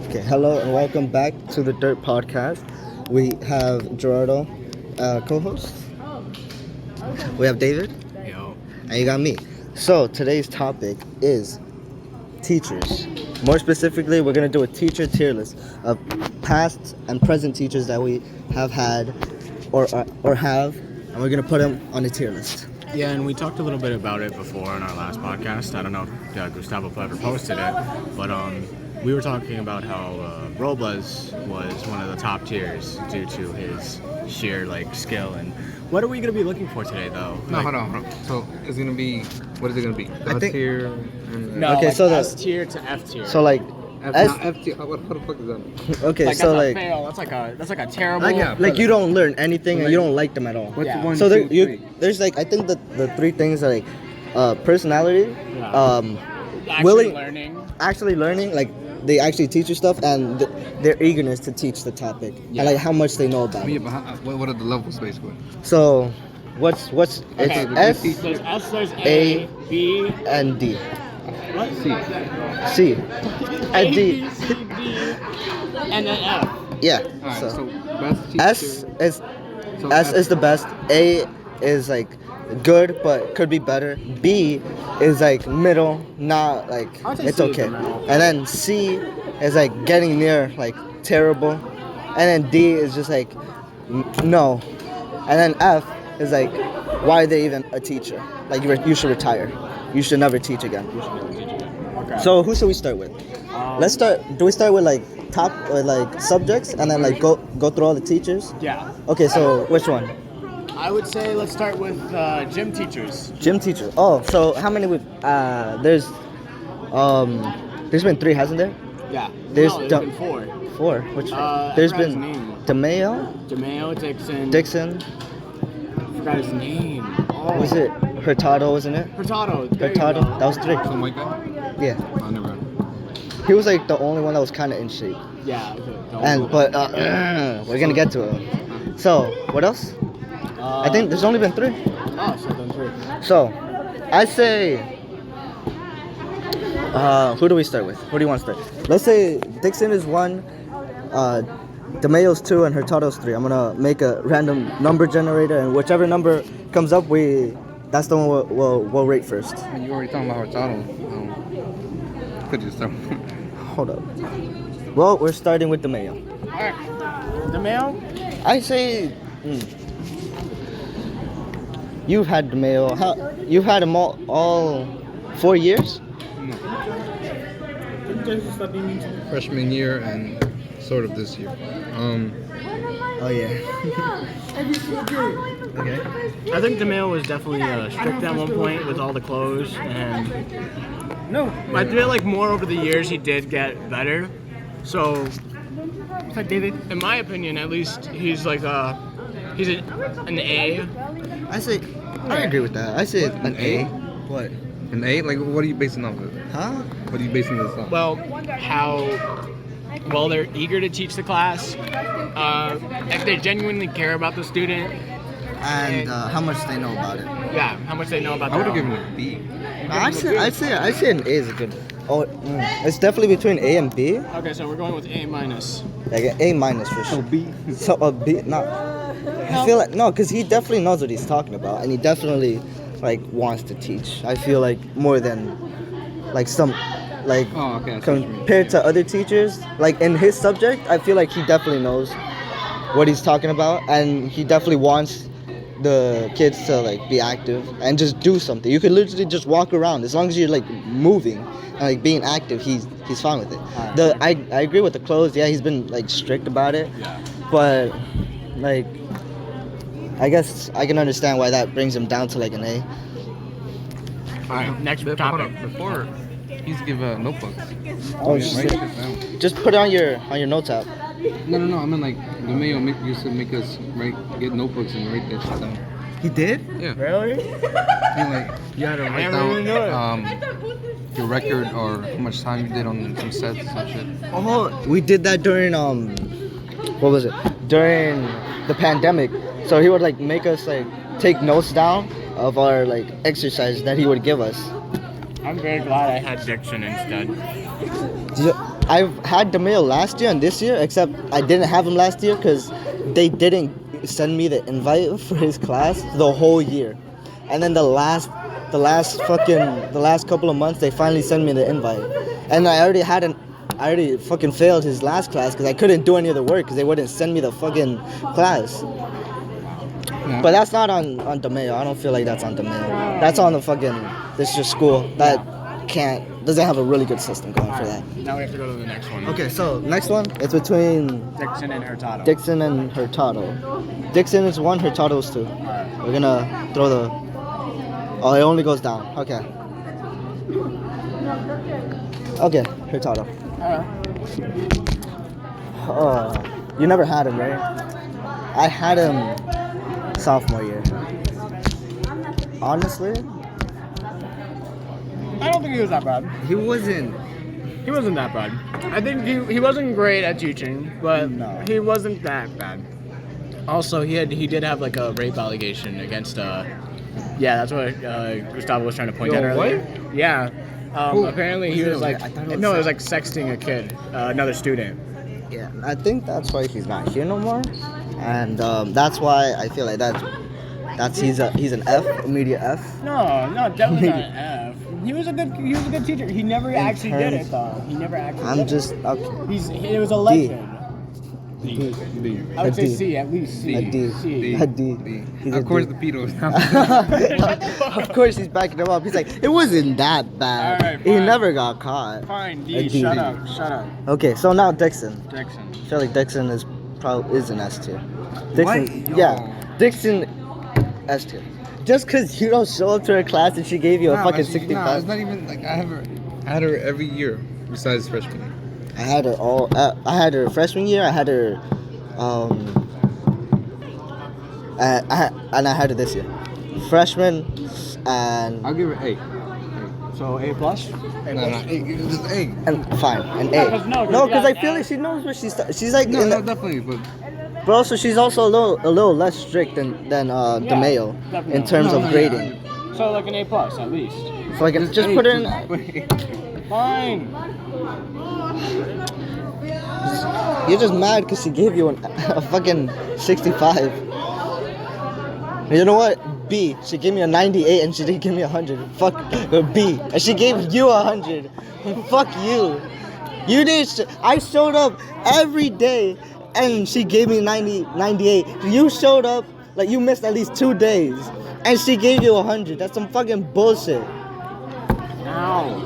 Okay, hello and welcome back to the Dirt Podcast. We have Gerardo, co-host. We have David, Yo. and you got me. So today's topic is teachers. More specifically, we're gonna do a teacher tier list of past and present teachers that we have had or have, and we're gonna put them on a tier list. Yeah, and we talked a little bit about it before in our last podcast. I don't know if Gustavo ever posted it, but we were talking about how Robles was one of the top tiers due to his sheer skill. And what are we gonna be looking for today, though? No, hold on. So it's gonna be, what is it gonna be? I think- tier and No, Okay, so S tier to F tier. So like, S- F tier. What the fuck is that? okay, that's so a like, fail. That's like a terrible. like you don't learn anything and you don't like them at all. What's Yeah. one, So two, there, three? there's like I think the three things are personality, Yeah. Actually willing, learning. actually learning, like they actually teach you stuff, and their eagerness to teach the topic, Yeah. and like how much they know about Yeah, it. but what are the levels basically? So, what's Okay, it's S There's S, there's A, A, B, and D, what? C. C, A, and D. B, C, D, and then F. Yeah. Alright, So so best teacher. S is the best. A is like good but could be better. B is like middle, not like I would say it's C is okay. the middle. And then C is like getting near like terrible. And then D is just like no. And then F is like why are they even a teacher? Like you should retire. You should never teach again. Okay. So who should we start with? Let's start. Do we start with like top like subjects and then like go through all the teachers? Yeah. Okay, so which one? I would say let's start with gym teachers. Gym teacher. Oh, so how many we there's been 3, hasn't there? Yeah. There's no, the- been 4. 4. Which I there's forgot his been name. DeMayo, DeMayo, Dixon. Dixon. I forgot his name. Oh. Was it Hurtado, wasn't it? Hurtado. There you Hurtado. go. That was 3. Some white guy? Yeah. I never. He was like the only one that was kind of in shape. Yeah. Okay. And but we're gonna get to it. So what else? I think there's only been 3. Oh, so then 3. So I say. Who do we start with? Who do you want to start? Let's say Dixon is 1, DeMayo's 2, and Hurtado's 3. I'm gonna make a random number generator, and whichever number comes up, that's the one we'll rate first. I mean, you already talking about Hurtado. Could you start? Hold up. Well, we're starting with DeMayo. Alright. DeMayo? I say. You've had DeMayo. You've had him all 4 years? No. Freshman year and sort of this year. Oh yeah. Okay. I think DeMayo was definitely strict at one point with all the clothes, and I feel like more over the years he did get better. So, what's that, David? In my opinion, at least, he's like he's an A. I agree with that. I say an A. What? An A? Like, what are you basing off of? Huh? What are you basing this on? Well, how well they're eager to teach the class, if they genuinely care about the student, And how much they know about it. yeah, how much they know about. I would have their given own. it a B. I'd say an A is a good. Oh, it's definitely between A and B. Okay, so we're going with A minus. Like an A minus for sure. B. So a B, no. I feel like no, because he definitely knows what he's talking about, and he definitely like wants to teach. I feel like more than like some like Oh, okay. I see what you mean. compared to other teachers. Like in his subject, I feel like he definitely knows what he's talking about, and he definitely wants the kids to like be active and just do something. You could literally just walk around as long as you're like moving and like being active. He's fine with it. I agree with the clothes. Yeah, he's been like strict about it. Yeah. But like I guess I can understand why that brings him down to like an A. All right, next Hold topic. up, before he's give notebooks. Oh, Write shit. this down. Just put it on your notes app. No. I mean, like, the Mayo used to make us get notebooks and write that shit down. He did? Yeah. Really? And, like, you had to I write never even knew it. down your record or how much time you did on some sets and shit. Oh, we did that during what was it? During the pandemic. So he would like make us like take notes down of our like exercises that he would give us. I'm very glad I had Dixon instead. I've had DeMayo last year and this year, except I didn't have him last year because they didn't send me the invite for his class the whole year. And then the last couple of months, they finally sent me the invite. And I already fucking failed his last class because I couldn't do any of the work because they wouldn't send me the fucking class. Yeah. But that's not on DeMayo. I don't feel like that's on DeMayo. That's on the fucking, this is your school that doesn't have a really good system going for that. Now we have to go to the next one. Okay, so next one, it's between Dixon and Hurtado. Dixon is 1, Hurtado is 2. Alright. We're gonna throw the, oh, it only goes down. Okay. Okay, Hurtado. Oh, you never had him, right? I had him sophomore year. Honestly, I don't think he was that bad. he wasn't. He wasn't that bad. I think he wasn't great at teaching, but No. he wasn't that bad. Also, he did have like a rape allegation against yeah, that's what Gustavo was trying to point out earlier. What? Yeah. Apparently he was like, I thought it was no, it was like sexting a kid, another student. Yeah, I think that's why he's not here no more, and that's why I feel like he's an F, immediate F. No, definitely not an F. He was a good teacher. He never actually did it though. He never actually. I'm did just it. okay. It was a legend. D. I would A say D. C, at least C. A D. C. A D. He's a Of course, D. the pedos. Of course he's backing him up. He's like, it wasn't that bad. Alright, He fine. never got caught. Fine, A D. D. Shut up. Okay, so now Dixon. Dixon. I feel like Dixon is an S tier. Dixon, What? yeah, Dixon S tier. Just because you don't show up to her class and she gave you a fucking 65. Nah, it's not even like I had her every year besides freshman year. I had her I had her freshman year. I had her, and I had her this year. Freshman, and I'll give her A. So A plus. No, A. Just A. and fine, an Yeah, A. 'cause no, 'cause No, you because got I feel an like she knows what she's like. No, definitely, but But also, she's also a little less strict than DeMayo definitely. in terms of No, grading. So like an A plus at least. So I can just put her in. Fine. You're just mad because she gave you a fucking 65. You know what? B. She gave me a 98 and she didn't give me 100. Fuck B. And she gave you 100. Fuck you. You didn't. I showed up every day and she gave me 98. You showed up like you missed at least 2 days and she gave you 100. That's some fucking bullshit. Ow.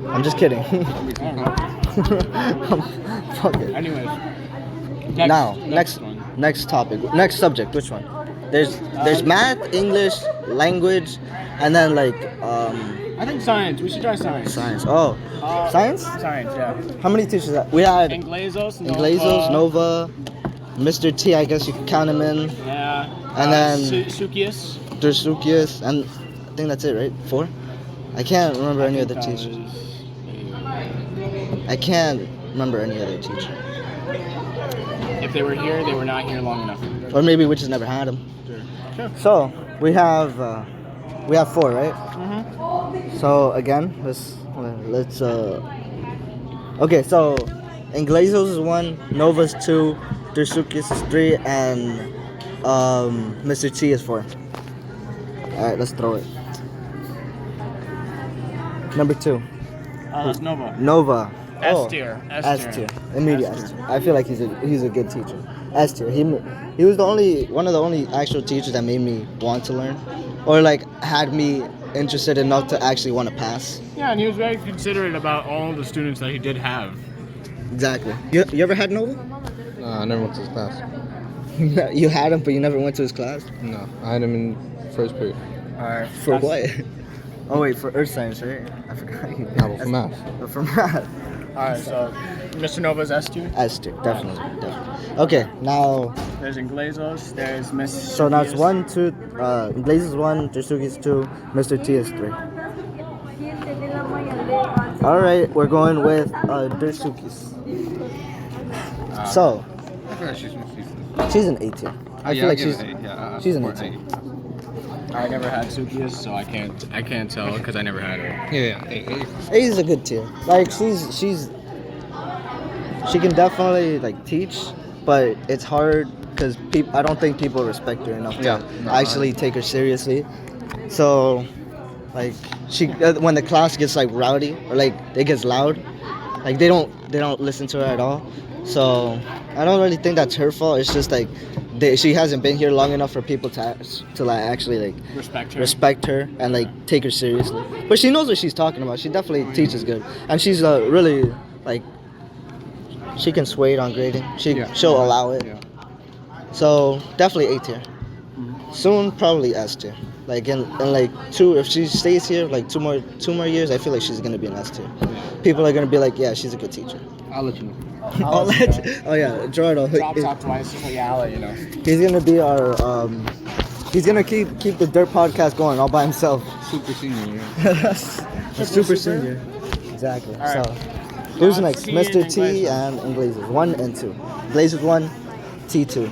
I'm just kidding. Fuck it. Anyways. Next topic. Next subject. Which one? There's math, English, language, and then like I think science. We should try science. science. Oh, science? Science, yeah. How many teachers? We had Inglezos, Nova, Mr. T. I guess you could count him in. Yeah. And then Sukius. Dersukius, and I think that's it, right? 4. I can't remember any other teachers. I can't remember any other teacher. If they were here, they were not here long enough. Or maybe we just never had them. Sure. So we have 4, right? Mhm. So again, let's okay, so Inglezos is 1, Nova's 2, Dersukis is 3, and Mr. T is 4. Alright, let's throw it. Number 2. That's Nova. Nova. S tier. S tier. Immediate S tier. I feel like he's a good teacher. S tier. He was one of the only actual teachers that made me want to learn, or like had me interested enough to actually want to pass. Yeah, and he was very considerate about all the students that he did have. Exactly. You ever had Nova? I never went to his class. You had him, but you never went to his class. No, I had him in first period. Alright. For what? Oh wait, for earth science, right? I forgot. No, but for math. But for math. Alright, so Mr. Nova's S tier. S tier, definitely. Okay, now. There's Inglezos. There's Miss. So now it's 1, 2. Blaze is 1, Dersuki is 2, Mr. T is 3. All right, we're going with Dersuki's. So I feel like she's an A tier. I feel like she's she's an A tier. I never had Sukius, so I can't tell because I never had her. Yeah, A. A is a good tier. Like she's She can definitely like teach, but it's hard because I don't think people respect her enough to Yeah. actually take her seriously. So, like when the class gets like rowdy or like it gets loud, like they don't listen to her at all. So I don't really think that's her fault. It's just like she hasn't been here long enough for people to like actually like respect her and like take her seriously. But she knows what she's talking about. She definitely teaches good, and she's really like she can sway it on grading. She'll allow it. Yeah. So definitely A tier. Soon probably S tier. Like in like if she stays here like two more years, I feel like she's gonna be an S tier. People are gonna be like, yeah, she's a good teacher. I'll let you know. Oh yeah, Gerardo. Drops out twice, just like yeah, I'll let you know. He's gonna be our he's gonna keep the Dirt podcast going all by himself. Super senior. Yeah. Super senior. Exactly. All right. So who's next? T Mr. and T Glazers. and Glazers 1 and 2. Glazers 1, T 2.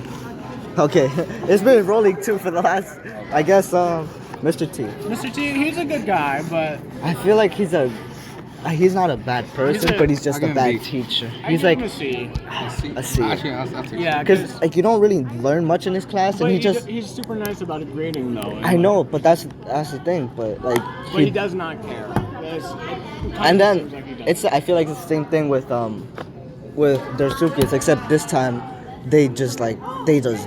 Okay, it's been rolling 2 for the last. I guess Mr. T. Mr. T, he's a good guy, but I feel like he's not a bad person, but he's just I'll a give him bad a B. teacher. I He's give like him a C. a C. Actually, I'll take Yeah, Because like you don't really learn much in his class, but and he's super nice about his grading though. I know, but that's the thing. But like But he does not care. and then I feel like it's the same thing with their Suki's, except this time they just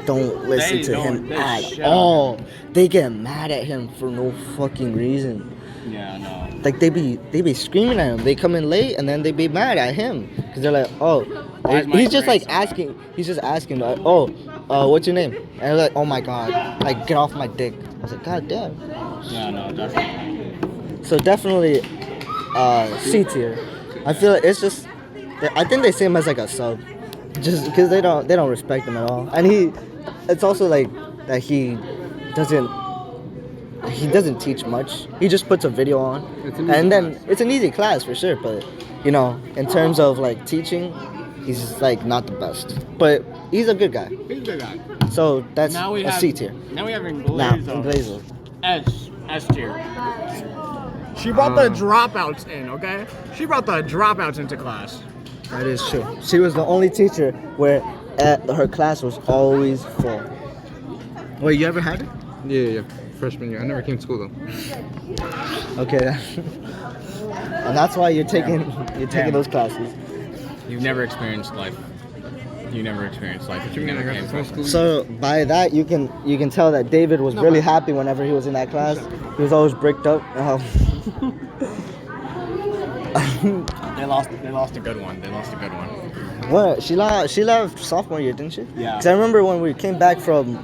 don't listen to him at all. They get mad at him for no fucking reason. Yeah, no. Like they be screaming at him. They come in late and then they be mad at him because they're like, oh, Why is my he's just grade like so bad? asking. He's just asking like, oh, what's your name? And they're like, oh my god, like get off my dick. I was like, god damn. Yeah, no, definitely. So definitely C tier. I feel like it's just. I think they see him as like a sub, just because they don't respect him at all. And it's also like that he doesn't teach much. He just puts a video on, and then it's an easy class for sure. But in terms of like teaching, he's like not the best. But he's a good guy. He's a good guy. So that's Now we a have C tier. Now we have in Now, Glazer. in Glazer. S tier. She brought the dropouts in, okay? She brought the dropouts into class. That is true. She was the only teacher where her class was always full. Wait, you ever had it? Yeah. Freshman year. I never came to school though. Okay. And that's why you're taking those classes. You've never experienced life. You never experienced life if you never came from school. So by that you can tell that David was really happy whenever he was in that class. He was always bricked up. They lost a good one. What? She left sophomore year, didn't she? Yeah. Because I remember when we came back from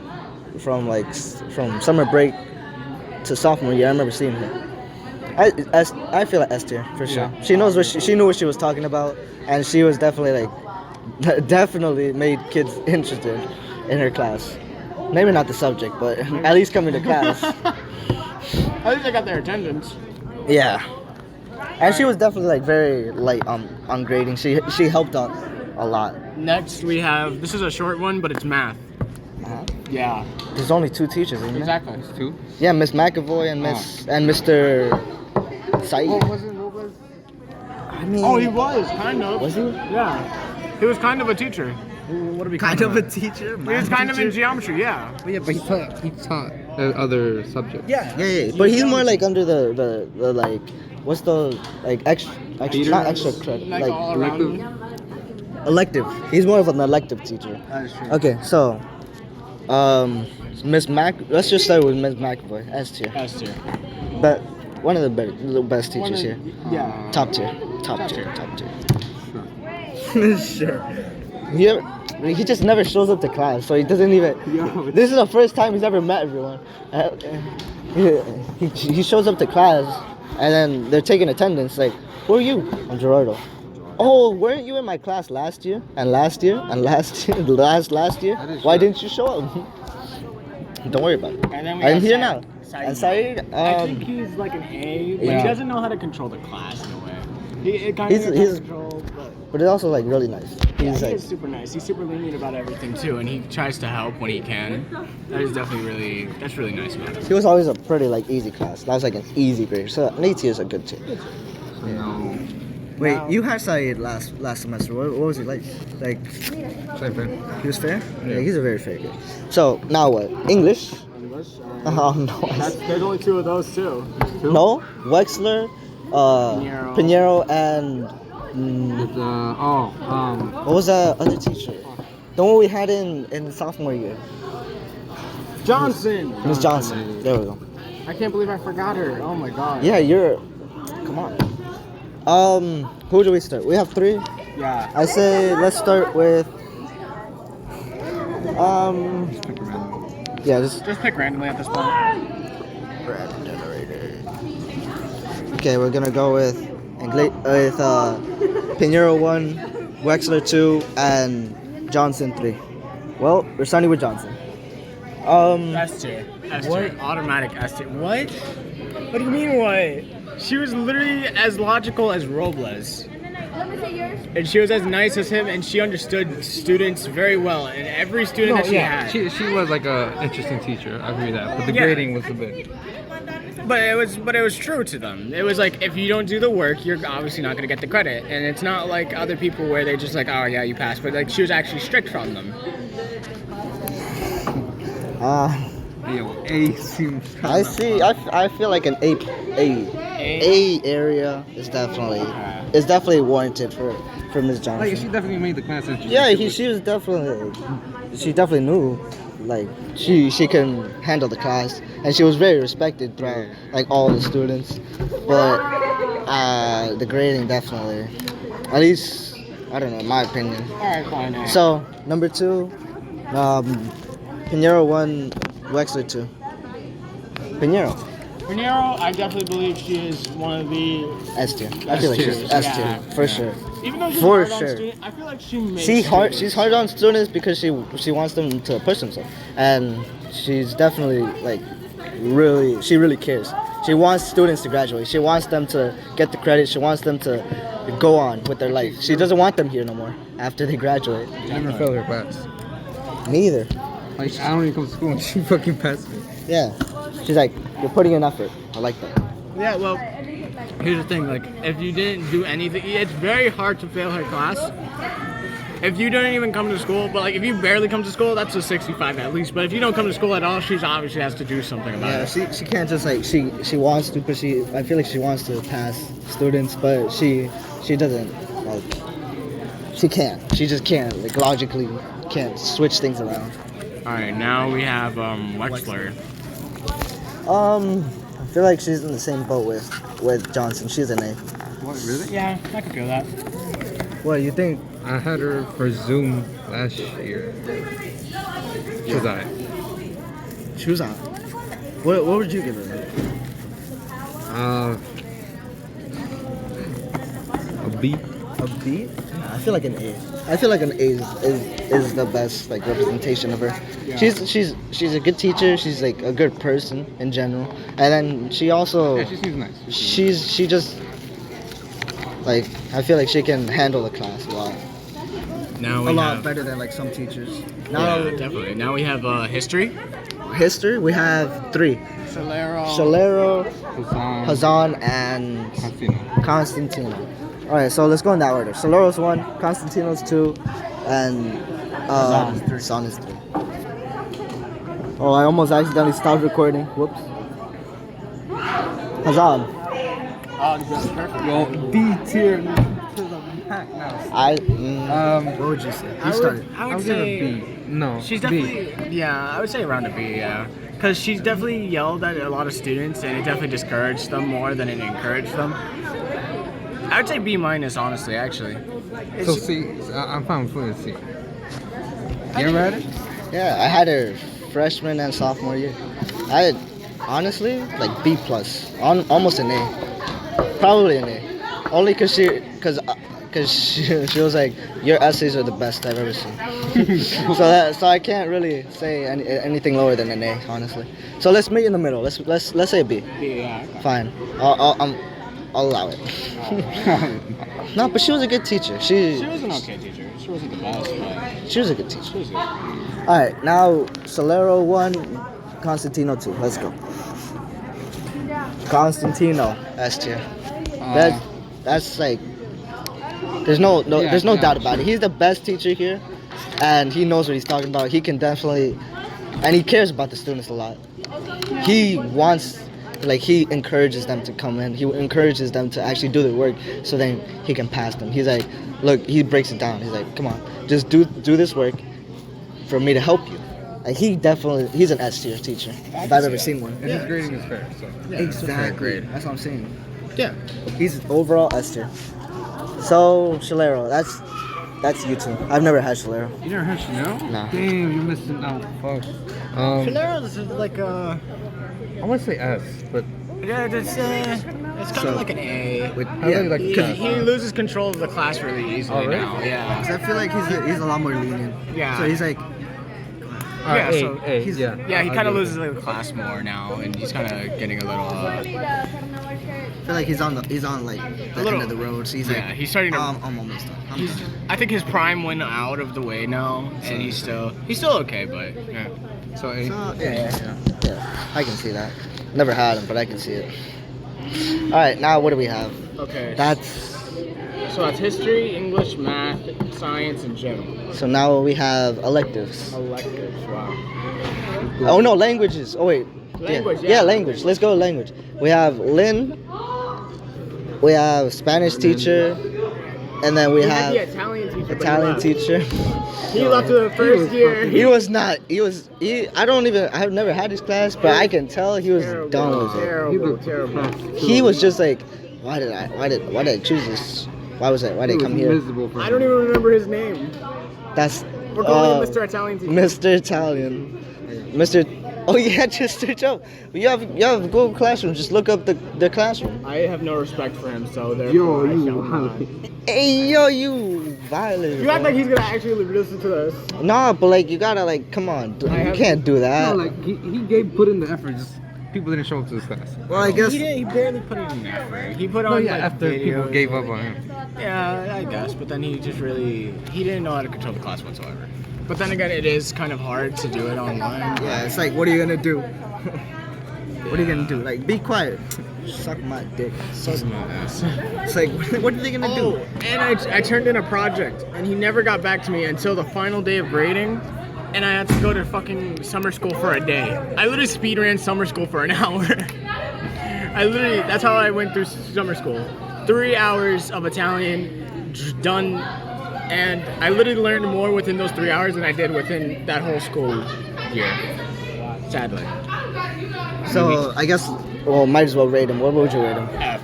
summer break to sophomore year, I remember seeing her. I feel like S tier for sure. Yeah. She knows she knew what she was talking about, and she was definitely definitely made kids interested in her class. Maybe not the subject, but at least coming to class. At least I got their attendance. Yeah. And she was definitely like very light on grading. She helped out a lot. Next we have, this is a short one, but it's math. Yeah. There's only 2 teachers, isn't there? Exactly. It's 2. Yeah, Miss McAvoy and Mr. Saeed. What was? I mean, Oh, he was, kind of. Was he? Yeah. He was kind of a teacher. What do we Kind of a teacher. He was kind of in geometry, yeah. Yeah, but he taught other subjects. Yeah. But he's more like under the like, what's the like extra not extra credit, Like like all around elective. you. elective. He's more of an elective teacher. That is true. Okay, so Miss Mac. Let's just start with Miss McAvoy. S tier. S tier. But one of the best teachers here. Yeah. Top tier. Top tier. Sure. He just never shows up to class, so he doesn't even. Yo, This is the first time he's ever met everyone. He shows up to class, and then they're taking attendance. Like, who are you? I'm Gerardo. Oh, weren't you in my class last year? And last year? And last year? last year? That is Why true. didn't you show up? Don't worry about it. And then we I'm have here Saeed. now. Saeed. And Saeed, I think he's like an A, but yeah. he doesn't know how to control the class in a way. It kind He's- of he's- control, but it's also like really nice. yeah, He's he like, is super nice. He's super lenient about everything too, and he tries to help when he can. That is definitely that's really nice about him. he was always a pretty like easy class. That was like an easy grade. So an 8 tier is a good tier. no. Wait, now. you had Saeed last semester. What was he like? Like, Same thing. he was fair? Yeah, he's a very fair kid. So, now what? English? English. Oh, no. There's only two of those too. No? Wexler, Pinheiro. Pinheiro, and... It's, what was that other teacher? The one we had in sophomore year. Johnson. Miss Johnson. There we go. I can't believe I forgot her. Oh my god. Yeah, you're... Come on. Who do we start? We have 3. Yeah. I say let's start with... just pick a random. Yeah, just... Just pick randomly at this point. Random generator. Okay, we're gonna go with Pinheiro 1, Wexler 2, and Johnson 3. Well, we're starting with Johnson. S tier. S tier. Automatic S tier. What? What do you mean what? She was literally as logical as Robles. And she was as nice as him, and she understood students very well. And every student that she had. She was like a interesting teacher. I agree with that. But the Yeah. grading was a bit. But it was true to them. It was like, if you don't do the work, you're obviously not gonna get the credit. And it's not like other people where they're just like, oh yeah, you passed. But like, she was actually strict on them. Yo, A seems. I see. I feel like an A area is definitely warranted for Miss Johnson. Like she definitely made the class interesting. Yeah, she definitely knew, like she can handle the class, and she was very respected throughout like all the students. But the grading definitely, at least I don't know, in my opinion. Alright, fine. So number 2, Pinheiro 1, Wexler 2. Pinheiro. Pinheiro, I definitely believe she is one of the. S tier. I feel like she's S tier for sure. Even though she's For hard on sure. students, I feel like she makes. She's hard on students because she wants them to push themselves, and she's definitely like she really cares. She wants students to graduate. She wants them to get the credit. She wants them to go on with their life. She doesn't want them here no more after they graduate. I never failed her class. Me either. Like I don't even come to school and she fucking passed me. Yeah. She's like, you're putting in effort. I like that. Yeah, well, here's the thing. Like, if you didn't do anything, it's very hard to fail her class. If you don't even come to school, but like if you barely come to school, that's a 65 at least. But if you don't come to school at all, she's obviously has to do something about Yeah, it. she can't just like she wants to, but I feel like she wants to pass students, but she doesn't like she can't. She just can't like logically can't switch things around. All right, now we have Wexler. I feel like she's in the same boat with Johnson. She's an A. What, really? Yeah, I can feel that. What do you think? I had her for Zoom last year. She was alright. She was on. What would you give her? A B. A B? I feel like an A. I feel like an A is the best like representation of her. Yeah. She's a good teacher. She's like a good person in general, and then she also Yeah, she seems nice. she just like I feel like she can handle the class a lot. Now we A lot have, better than like some teachers. Yeah, Now definitely. Now we have history. history we have 3: Solero. Shalero, Hassan. Hazan, and Hassan. Constantino. All right, so let's go in that order. Solero's 1, Constantino's 2, and Hazan is 3. Oh, I almost accidentally stopped recording. Whoops. Hazan. Oh, that's perfect. Well, D tier to the back now. What would you say? I You started. would I'll give say her B. No. she's B. definitely I would say around a B, yeah. Because she's definitely yelled at a lot of students, and it definitely discouraged them more than it encouraged them. I would say B minus, honestly, actually. So C. I'm fine with putting C. You ever had it? Yeah, I had her freshman and sophomore year. I had, honestly, like B plus, almost an A, probably an A, only because she was like, your essays are the best I've ever seen. so I can't really say anything lower than an A, honestly. So let's meet in the middle. Let's say a B. B, yeah. Fine. I'll allow it. No, but she was a good teacher. She was an okay teacher. She wasn't the best, but She was a good teacher. she was good. All right, now Solero 1, Constantino 2. Let's go. Constantino S tier. That's like There's no Yeah, there's no yeah, doubt about sure. it. He's the best teacher here, and he knows what he's talking about. He can definitely, and he cares about the students a lot. He wants, like, he encourages them to come in. He encourages them to actually do the work, so then he can pass them. He's like, look, he breaks it down. He's like, come on, just do this work for me to help you. Like, he's an S tier teacher if I've ever seen one. And his grading is fair. So. Exactly. That's what I'm saying. Yeah. He's overall S tier. So Shalero, that's you two. I've never had Shalero. You never heard Chanel? No. Damn, you're missing out. Fuck. Filero's is like I want to say S, but yeah, it's kind of like an A. I really like He loses control of the class really easily Oh, really? now. Yeah. 'Cause I feel like he's a lot more lenient. Yeah. So he's like, Yeah, so he's- yeah. Yeah, he I'll kind of give loses the class more now, and he's kind of getting a little. I feel like he's on like the little- end of the road. So he's Yeah, like, he's starting to. I'm almost done. I'm He's, done. I think his prime went out of the way now, and he's still okay, but yeah. So A. So, yeah, I can see that. Never had him, but I can see it. All right, now what do we have? Okay. That's So that's history, English, math, science, and gym. so now we have electives. Electives. Wow. Oh no, languages. Oh wait. Language, Yeah, yeah. language. Let's go language. We have Lynn. We have Spanish teacher, and then we have the Italian teacher. but he Italian left. teacher. He left the first year. He was not. I've never had his class, but I can tell he was done with it. Terrible. He was just like, why did I choose this? Why did I come here? Miserable for I don't even remember his name. That's We're calling him Mr. Italian teacher. Mr. Italian. Mr. Oh yeah, just search up. You have Google Classroom. Just look up the classroom. I have no respect for him, so therefore Yo, I you shall not. Hey yo, you violent. You act like he's gonna actually listen to this. Nah, but like you gotta like, come on, you have- can't do that. No, like he put in the effort. Just people didn't show up to his class. Well, I guess. He barely put it in effort. He put on No, yeah, like after people videos. gave up on him. Yeah, I guess, but then he didn't know how to control the class whatsoever. But then again, it is kind of hard to do it online. Yeah, it's like, what are you gonna do? What are you gonna do? Like, be quiet. Suck my dick. Suck my ass. It's like, what are they gonna do? And I turned in a project, and he never got back to me until the final day of grading, and I had to go to fucking summer school for a day. I literally speed ran summer school for an hour. That's how I went through summer school. 3 hours of Italian, done, and I literally learned more within those 3 hours than I did within that whole school year. Sadly. So I guess, well, might as well rate him. What would you rate him? F.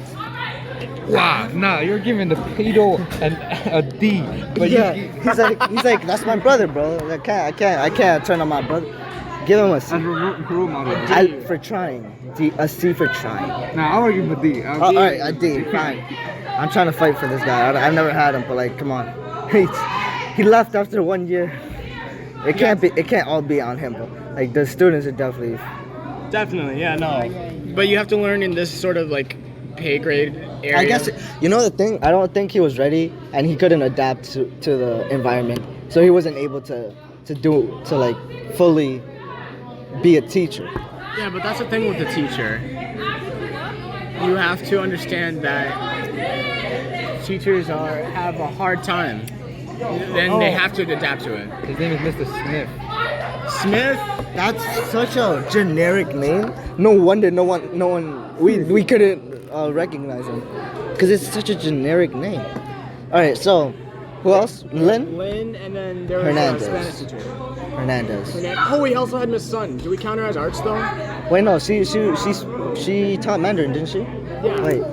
Wow, nah, you're giving the pedo a D. But yeah, you, he's like, that's my brother, bro. I can't turn on my brother. Give him a C. as a role model. For trying. A C for trying. Nah, I'll give him a D. All right, a D. Fine. I'm trying to fight for this guy. I've never had him, but like, come on. He left after 1 year. It can't all be on him, bro. Like, the students are definitely. Definitely, yeah, no. But you have to learn in this sort of like pay grade area. I guess you know the thing. I don't think he was ready, and he couldn't adapt to the environment, so he wasn't able to like fully be a teacher. Yeah, but that's the thing with the teacher. You have to understand that teachers have a hard time. Then they have to adapt to it. His name is Mr. Smith. Smith. That's such a generic name. No wonder no one we couldn't recognize him, because it's such a generic name. All right, so who else? Lynn And then there was Hernandez. a Spanish teacher. Hernandez. Oh, we also had Miss Sun. Do we count her as arts though? Wait, no, she taught Mandarin, didn't she? Yeah. Wait.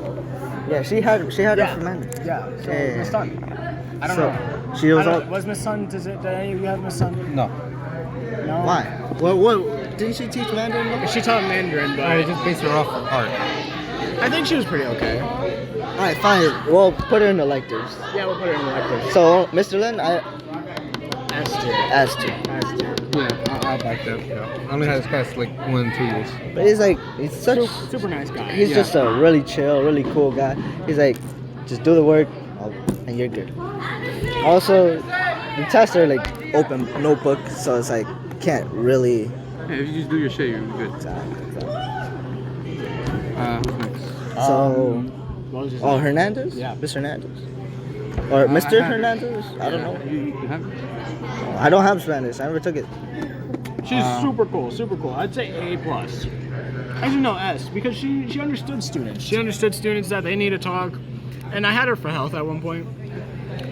Yeah, she had her Yeah. for Mandarin. Yeah. So Yeah. Miss Sun. I don't So, know. she was all. Was Miss Sun? Did any of you have Miss Sun? No. No. Why? What? Didn't she teach Mandarin? though? She taught Mandarin, but Alright, just base her off of art. I think she was pretty okay. All right, fine. Well, put her in electives. Yeah, we'll put her in electives. So, Mr. Lin, I S tier. asked you. S tier. Yeah, I'll back that. Yeah. I only had this class like 1 2 years. But he's like, he's such. Super nice guy. He's Yeah. just a really chill, really cool guy. He's like, just do the work, and you're good. Also, the tests are like open notebook, so it's like can't really. Yeah, if you just do your shit, you're good. Who's next? So, What was his oh, name? Hernandez? Yeah. Miss Hernandez. Or Mr. have it. Hernandez? I don't know. You have it? I don't have Spanish. I never took it. She's super cool, super cool. I'd say A plus. Actually, no, S, because she understood students. She understood students that they need to talk, and I had her for health at one point.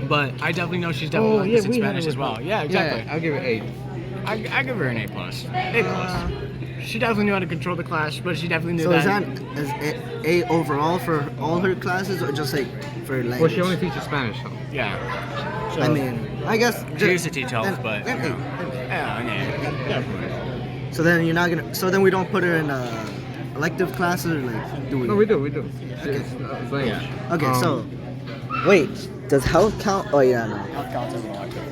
But I definitely know she's definitely like this in Spanish as well. Yeah, exactly. Yeah, I'll give it 8. I give her an A plus. A plus. She definitely knew how to control the class, but she definitely knew So that. is A overall for all her classes, or just like for language? Well, she only teaches Spanish, though. Yeah. So, I mean, I guess she used to teach health, then- but then you know. A. Yeah. So then you're not gonna. So then we don't put her in elective classes, or like do we? No, we do. It's language. Okay, so wait, does health count? Oh yeah, no. Health counts as an elective.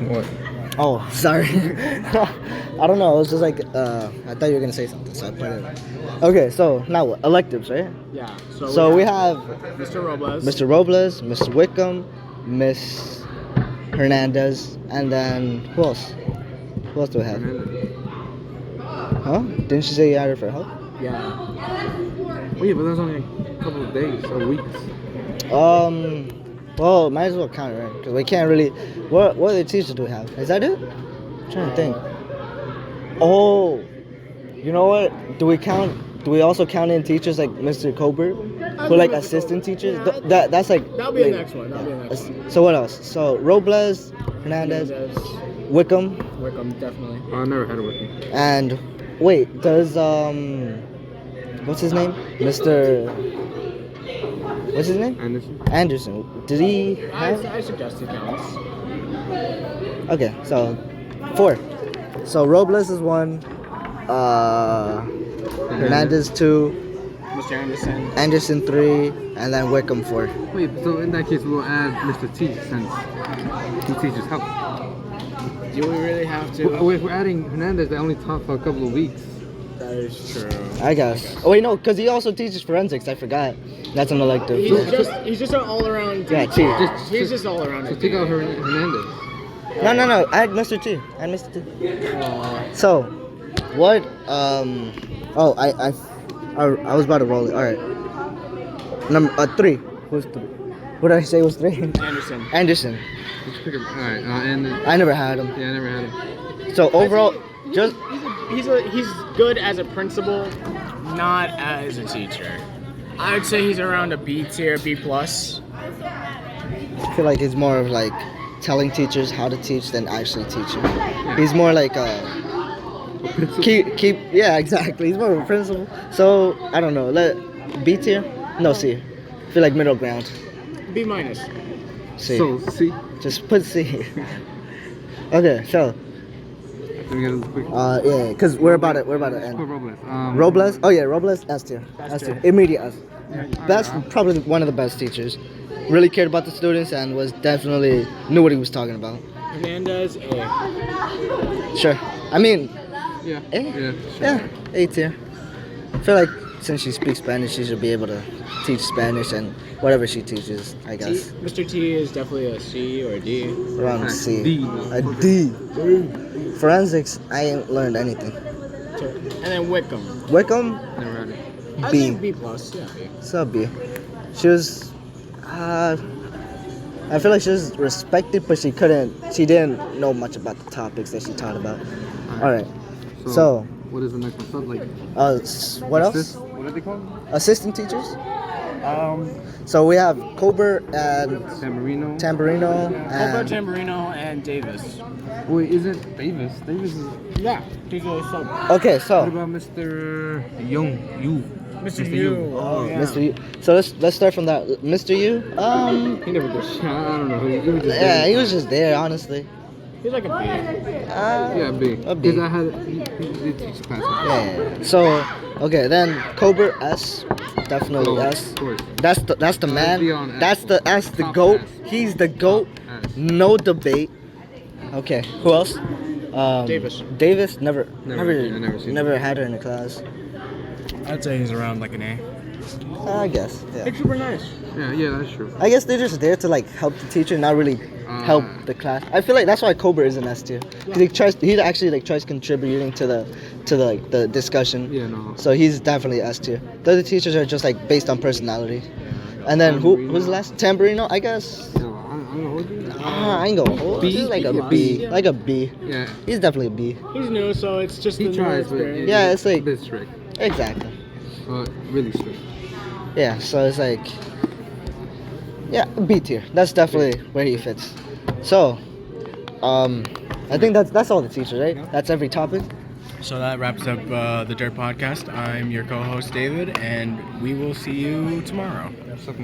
What? Oh, sorry. I don't know. It was just like I thought you were gonna say something, so I put it. Okay, so now what? Electives, right? Yeah. So we have Mr. Robles. Mr. Robles, Mr. Wickham, Miss Hernandez, and then who else? Who else do we have? Huh? Didn't she say you had her for help? Yeah. Wait, but that's only a couple of days or weeks. Well, might as well count it, right? Because we can't really. What other teachers do we have? Is that it? I'm trying to think. Oh, you know what? Do we also count in teachers like Mr. Colbert, who like assistant teachers? That's like. That'll be the like- next one. That'll be the next one. So what else? So Robles, Hernandez, Wickham, Wickham, definitely. Oh, I never had it with me. and wait, does what's his name? Mr. What's his name? Anderson. Did he have? I suggest he counts. Okay, so 4. So Robles is 1, Hernandez 2, Mr. Anderson. Anderson 3, and then Wickham 4. Wait, so in that case, we'll add Mr. T since he teaches health. Do we really have to? Well, if we're adding Hernandez, they only taught for a couple of weeks. That is true. I guess. Oh wait, no, because he also teaches forensics. I forgot. That's an elective. He's just an all-around. Yeah, T. He's just all around. So take out Hernandez. No. Add Mr. T. Add Mr. T. So, what? I was about to roll it. All right. Number 3. Who's 3? What did I say was 3? Anderson. Anderson. Let's pick him. All right, and I never had him. yeah, I never had him. So overall, just He's good as a principal, not as a teacher. I would say he's around a B tier, B plus. I feel like he's more of like telling teachers how to teach than actually teaching. He's more like keep yeah, exactly. He's more of a principal. So I don't know. B tier? No, C. I feel like middle ground. B minus. C. So see, Just put C. Okay, so let me get this quick. yeah, cause we're about to Put end. Robles. Robles? Oh yeah, Robles S tier. S tier. Immediate S. That's probably one of the best teachers. Really cared about the students and was definitely knew what he was talking about. Hernandez, A. Sure. I mean, Yeah. A? Yeah. Sure. Yeah, A tier. I feel like since she speaks Spanish, she should be able to teach Spanish and whatever she teaches, I guess. Mr. T is definitely a C or a D. Around C. D. A D. Forensics, I ain't learned anything. And then Wickham. Wickham, Never had it. I B. think B plus. Yeah. B. sub B. She was, I feel like she was respected, but she didn't know much about the topics that she taught about. All right. So, what is the next one? So, like, what else? what are they called? Assistant teachers. So we have Colbert and Tamburino. Tamburino Colbert, and Tamburino, and Davis. Wait, isn't Davis? Davis is. Yeah. He's a sub. okay. What So about Mr. Young? You. Mr. Yu. Oh, yeah. Mr. Yu. So let's start from that. Mr. Yu. He never did shit. I don't know. He was just Yeah, there. he was just there, honestly. He's like a B. Yeah, B. A B. Because I had he did teach class. Yeah. So okay, then Colbert S. Definitely S. Of course. That's the man. be on That's S. the Top goat. S. He's the goat. S. No debate. Okay. Who else? Davis. Davis never I never seen never had her in the class. I'd say he's around like an A. I guess. Yeah. It's super nice. Yeah, that's true. I guess they're just there to like help the teacher, not really help the class. I feel like that's why Colbert is an S tier. 'Cause he actually like tries contributing to the like the discussion. Yeah, no. So he's definitely S tier. The other teachers are just like based on personality. And then who's the last? Tamburino, I guess. No, I'm gonna hold you. I ain't gonna hold. B? He's like a Yeah, B, B. like a B. Yeah, He's definitely a B. He's new, so it's just he the tries, new but experience. Yeah, it's like- a bit strict. Exactly. Really strict. Yeah, so it's like, yeah, B tier. That's definitely where he fits. So, I think that's all the teachers, right? That's every topic. So that wraps up the Dirt Podcast. I'm your co-host David, and we will see you tomorrow. Suck my